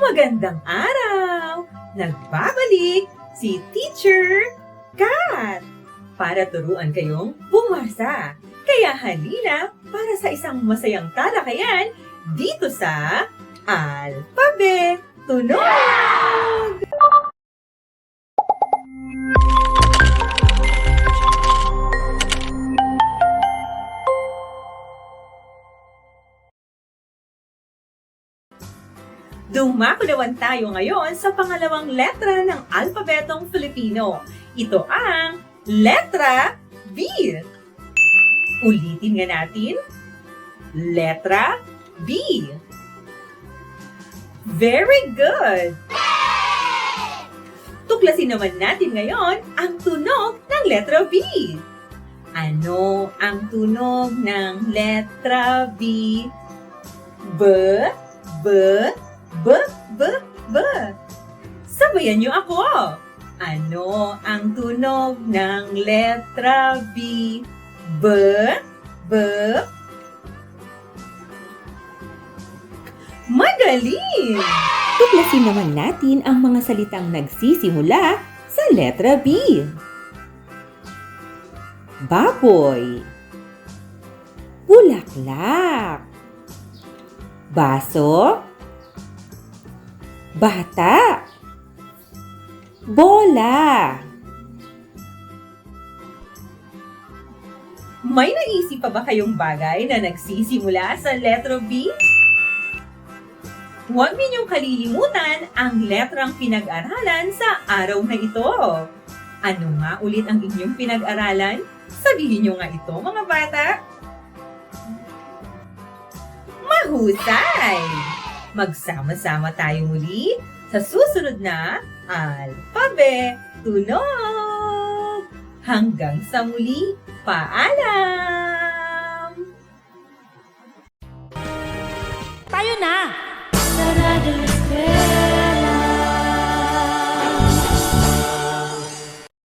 Magandang araw! Nagbabalik si Teacher Kat para turuan kayong bumasa. Kaya halina para sa isang masayang talakayan dito sa Alphabet Tunog! Dumakunawan tayo ngayon sa pangalawang letra ng alpabetong Filipino. Ito ang letra B. Ulitin nga natin. Letra B. Very good! Tuklasin naman natin ngayon ang tunog ng letra B. Ano ang tunog ng letra B? B, B, B, B, B. Sabayan niyo ako. Ano ang tunog ng letra B? B, B. Magaling! Tuklasin naman natin ang mga salitang nagsisimula sa letra B. Baboy, bulaklak, baso, bata, bola. May naisip pa ba kayong bagay na nagsisimula sa letra B? Huwag ninyong kalilimutan ang letrang pinag-aralan sa araw na ito. Ano nga ulit ang inyong pinag-aralan? Sabihin nyo nga ito, mga bata. Mahusay! Magsama-sama tayo muli sa susunod na Alphabet Tunog! Hanggang sa muli, paalam! Tayo na! Sarado na